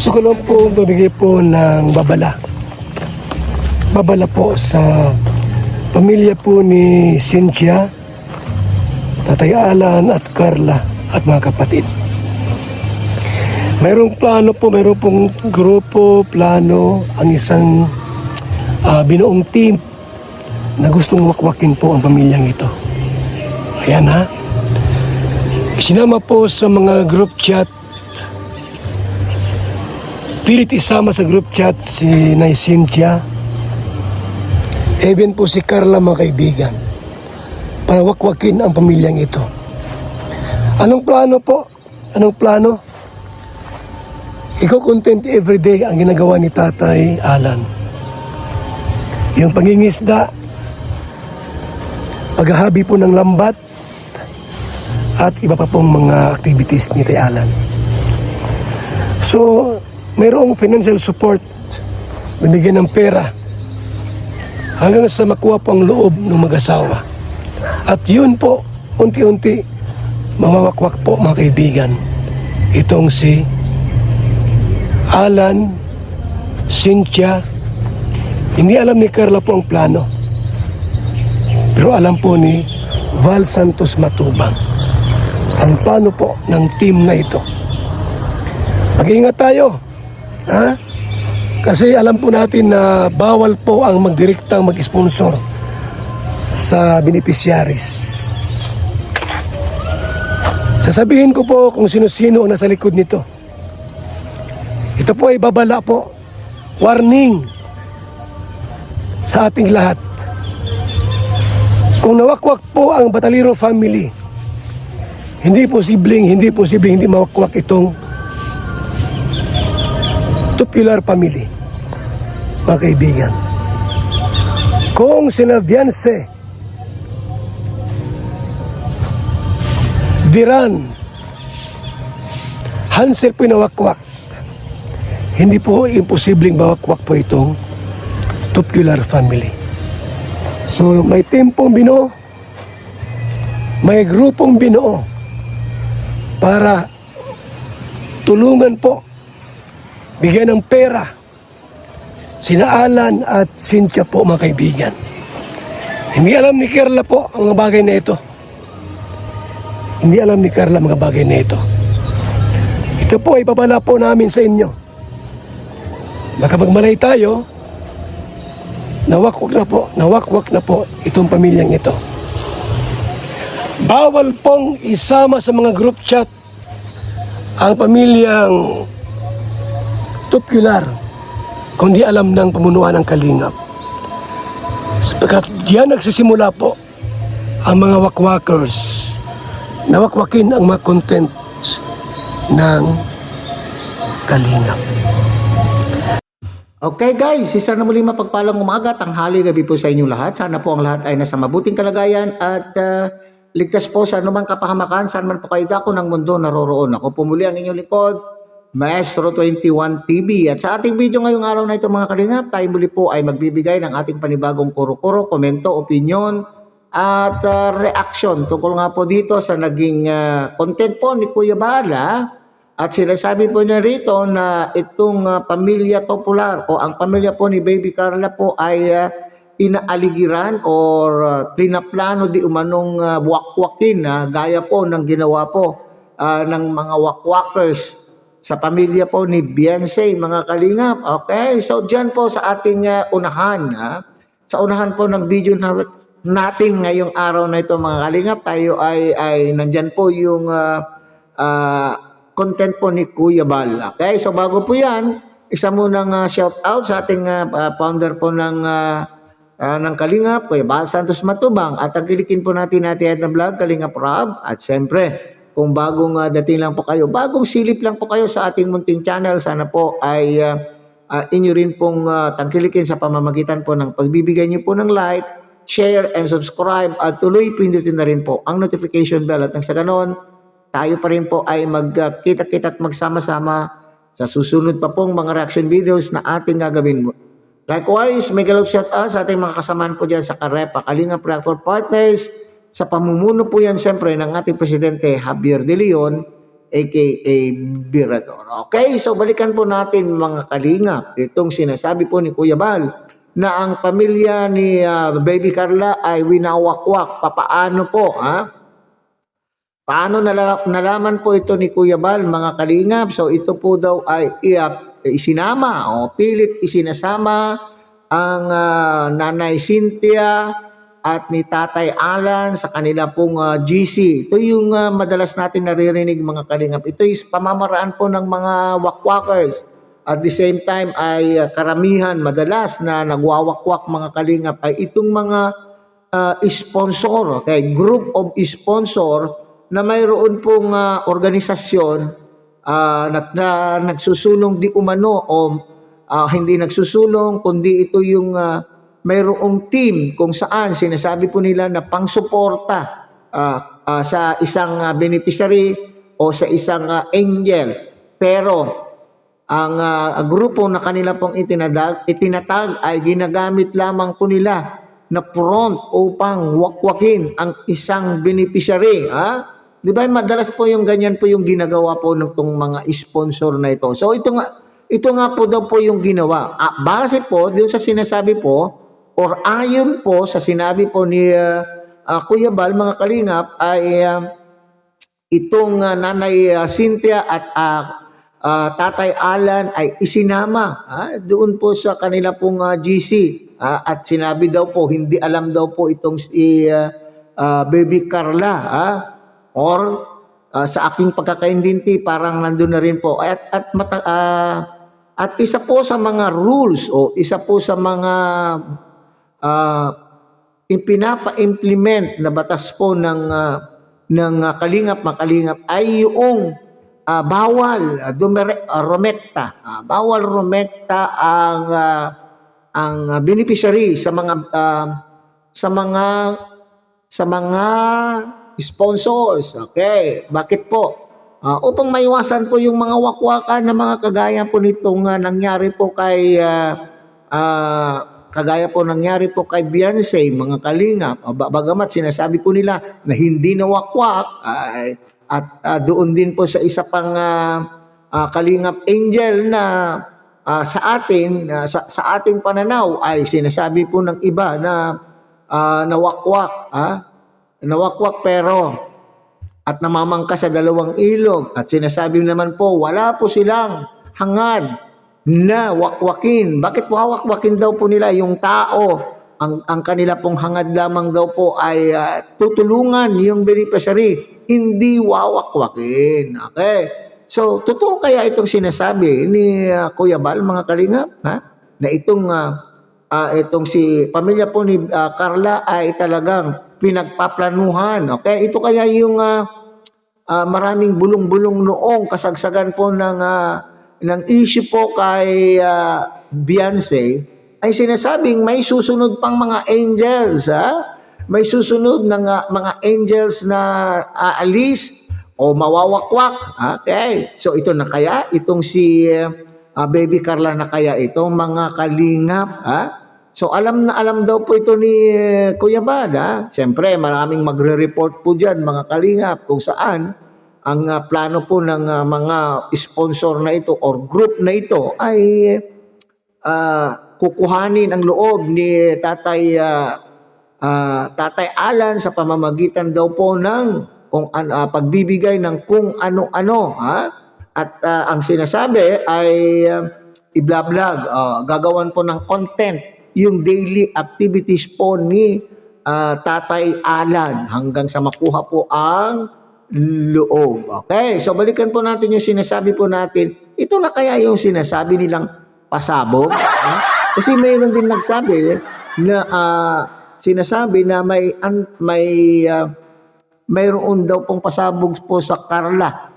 Gusto ko lang po mabigay po ng babala. Babala po sa pamilya po ni Cynthia, Tatay Alan at Carla at mga kapatid. Mayroong plano po, mayroong pong grupo, plano, ang isang binuong team na gustong wakwakin po ang pamilyang ito. Ayan ha. Isinama po sa mga group chat. Pilit isama sa group chat si Nay Cynthia. Even po si Carla, mga kaibigan, para wakwakin ang pamilyang ito. Anong plano po? Anong plano? Iko-content everyday ang ginagawa ni Tatay Alan. Yung pangingisda, paghahabi po ng lambat, at iba pa pong mga activities ni Tatay Alan. So, mayroong financial support, binigyan ng pera, hanggang sa makuha po ang loob ng mag-asawa. At yun po, unti-unti, mawawakwak po mga kaibigan. Itong si Alan, Cynthia. Hindi alam ni Carla po ang plano, pero alam po ni Val Santos Matubang ang plano po ng team na ito. Mag-iingat tayo, ha? Kasi alam po natin na bawal po ang magdirektang mag-sponsor sa beneficiaries. Sasabihin ko po kung sino-sino ang nasa likod nito. Ito po ay babala po, warning sa ating lahat. Kung nawakwak po ang Batalero family, hindi posibleng hindi mawakwak itong Tupular family, mga kaibigan. Kung sina Viance, Diran, Hansel po nawakwak, hindi po imposibleng mawakwak po itong Tupular family. So may tempong binuo, may grupong binuo para tulungan po, bigyan ng pera sina Alan at Cynthia po, mga kaibigan. Hindi alam ni Carla po ang mga bagay na ito. Hindi alam ni Carla mga bagay na ito. Ito po ay babala po namin sa inyo. Baka magmalay tayo, nawakwak na po itong pamilyang ito. Bawal pong isama sa mga group chat ang pamilyang Tupular kung di alam ng pamunuan ng Kalingap. Sapagkat diyan nagsisimula po ang mga wakwakers na wakwakin ang mga content ng Kalingap. Okay guys, isa na muling mapagpalang umaga, tanghali, gabi po sa inyong lahat. Sana po ang lahat ay nasa mabuting kalagayan at ligtas po sa anumang kapahamakan, saan man po kayo dako ng mundo naroroon. Ako po muli ang inyong likod, Maestro 21 TV. At sa ating video ngayong araw na ito mga kalingap, tayo muli po ay magbibigay ng ating panibagong kuro-kuro, komento, opinion at reaction tungkol nga po dito sa naging content po ni Kuya Bala. At sinasabi po niya rito na itong pamilya Tupular o ang pamilya po ni Baby Carla po ay inaaligiran or plinaplano di umanong wakwakin gaya po ng ginawa po ng mga wakwakers sa pamilya po ni Viance, mga kalingap. Okay, so dyan po sa ating unahan, sa unahan po ng video natin ngayong araw na ito mga kalingap, tayo ay nandyan po yung content po ni Kuya Bal. Okay, so bago po yan, isa munang shout out sa ating founder po ng Kalingap, Kuya Bal Santos Matubang, at ang kilikin po natin at vlog, Kalingap Rob. At siyempre, kung bagong dating lang po kayo, bagong silip lang po kayo sa ating munting channel, sana po ay inyo rin pong tangkilikin sa pamamagitan po ng pagbibigay niyo po ng like, share, and subscribe, at tuloy pindutin na rin po ang notification bell, at nang sa ganon, tayo pa rin po ay magkita-kita at magsama-sama sa susunod pa pong mga reaction videos na ating gagawin mo. Likewise, may galop shout out sa ating mga kasamaan po dyan sa Karepa, Kalingap Reactor Partners, sa pamumuno po yan siyempre ng ating Presidente Javier De Leon, aka Birador. Okay, so balikan po natin mga kalingap. Itong sinasabi po ni Kuya Bal na ang pamilya ni Baby Carla ay winawakwak. Papaano po? Paano nalaman po ito ni Kuya Bal, mga kalingap? So ito po daw ay isinama o pilit isinasama ang Nanay Cynthia at ni Tatay Alan sa kanila pong GC. Ito yung madalas natin naririnig, mga kalingap. Ito is pamamaraan po ng mga wakwakers. At the same time ay karamihan, madalas na nagwawakwak, mga kalingap, ay itong mga sponsor, okay? Group of sponsor na mayroon pong organisasyon na nagsusulong di umano o hindi nagsusulong, kundi ito yung mayroong team kung saan sinasabi po nila na pangsuporta sa isang beneficiary o sa isang angel. Pero ang grupo na kanila pong itinatag ay ginagamit lamang po nila na front upang wakwakin ang isang beneficiary. Di ba madalas po yung ganyan po yung ginagawa po ng mga sponsor na ito. So ito nga po daw po yung ginawa. Base po doon sa sinasabi po, or ayon po sa sinabi po ni Kuya Bal, mga kalingap, ay itong Nanay Cynthia at Tatay Alan ay isinama doon po sa kanila pong GC. At sinabi daw po, hindi alam daw po itong si Baby Carla. Or sa aking pagkakaintindi, parang nandun na rin po. At isa po sa mga rules o isa po sa mga pinapa-implement na batas po ng kalingap, makalingap ay yung bawal rumekta. Bawal rumekta ang beneficiary sa mga sponsors. Okay, bakit po? Upang maiwasan po yung mga wakwakan na mga kagaya po nitong nangyari po kay Beyonce, mga kalingap. Bagamat sinasabi po nila na hindi nawakwak, at doon din po sa isa pang kalingap angel na sa ating pananaw ay sinasabi po ng iba na nawakwak pero at namamangka sa dalawang ilog, at sinasabi naman po wala po silang hangad na wakwakin. Bakit wawakwakin daw po nila yung tao? Ang kanila pong hangad lamang daw po ay tutulungan yung beneficiary, hindi wawakwakin. Okay? So, totoo kaya itong sinasabi ni Kuya Bal, mga kalingap, na itong si pamilya po ni Carla ay talagang pinagpaplanuhan. Okay? Ito kaya yung maraming bulong-bulong noong kasagsagan po ng issue po kay Beyonce, ay sinasabing may susunod pang mga angels, may susunod ng mga angels na aalis o mawawakwak. Okay. So ito na kaya, itong si Baby Carla na kaya ito, mga kalingap. So alam na alam daw po ito ni Kuya Bal. Siyempre maraming magre-report po dyan, mga kalingap, kung saan ang plano po ng mga sponsor na ito or group na ito ay kukuhanin ang loob ni Tatay Alan sa pamamagitan daw po ng pagbibigay ng kung ano-ano. At ang sinasabi ay i-vlog, gagawan po ng content yung daily activities po ni Tatay Alan hanggang sa makuha po ang loob. Okay, so balikan po natin yung sinasabi po natin. Ito na kaya yung sinasabi nilang pasabog? Kasi mayroon din nagsabi na sinasabi na mayroon daw pong pasabog po sa Carla.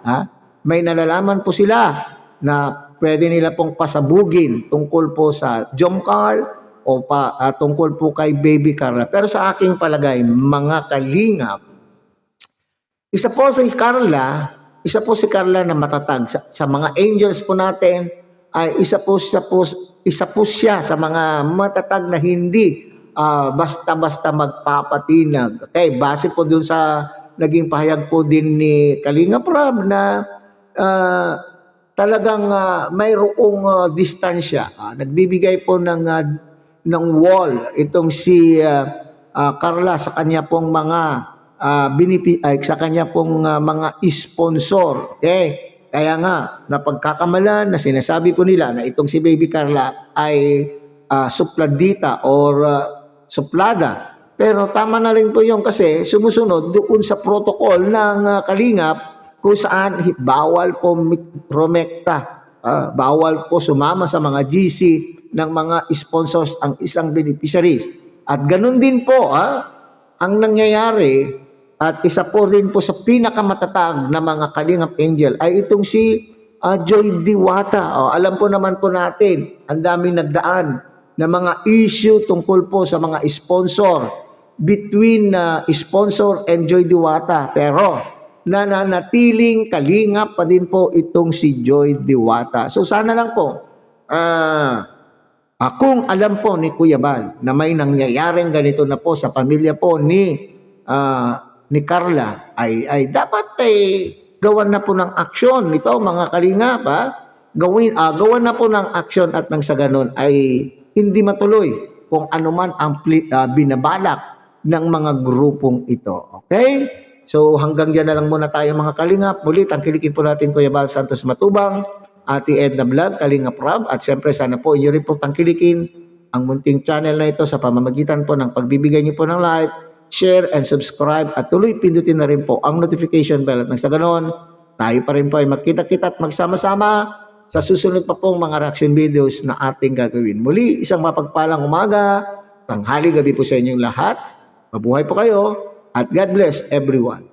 May nalalaman po sila na pwede nila pong pasabugin tungkol po sa Jomcar o tungkol po kay Baby Carla. Pero sa aking palagay, mga kalingap, isa po si Carla na matatag. Sa mga angels po natin, ay isa po siya sa mga matatag na hindi basta-basta magpapatinag. Okay, base po dun sa naging pahayag po din ni Kalinga Prab na talagang mayroong distansya. Nagbibigay po ng wall itong si Carla sa kanya pong mga sa kanya pong mga sponsor. Okay? Kaya nga, napagkakamalan na sinasabi po nila na itong si Baby Carla ay supladita or suplada. Pero tama na rin po yung kasi sumusunod doon sa protocol ng Kalingap kung saan bawal po rumekta, bawal po sumama sa mga GC ng mga sponsors ang isang beneficiaries. At ganun din po ang nangyayari. At isa po rin po sa pinakamatatag na mga Kalingap Angel ay itong si Joy Diwata. Alam po naman po natin, ang daming nagdaan na mga issue tungkol po sa mga sponsor between sponsor and Joy Diwata. Pero nananatiling Kalingap pa din po itong si Joy Diwata. So sana lang po, kung alam po ni Kuya Bal na may nangyayaring ganito na po sa pamilya po ni Carla ay dapat gawan na po ng aksyon ito mga Kalingap. Gawan na po ng aksyon at nang sa ganun ay hindi matuloy kung ano man ang binabalak ng mga grupong ito. Okay? So hanggang dyan na lang muna tayo mga Kalingap. Muli tangkilikin po natin Kuya Bal Santos Matubang, Ate Edna Vlog, Kalingap Rob, at syempre sana po inyo rin po tangkilikin ang munting channel na ito sa pamamagitan po ng pagbibigay niyo po ng like, share, and subscribe, at tuloy pindutin na rin po ang notification bell. At nang sa ganon, tayo pa rin po ay magkita-kita at magsama-sama sa susunod pa pong mga reaction videos na ating gagawin. Muli, isang mapagpalang umaga, tanghali, gabi po sa inyong lahat. Mabuhay po kayo at God bless everyone.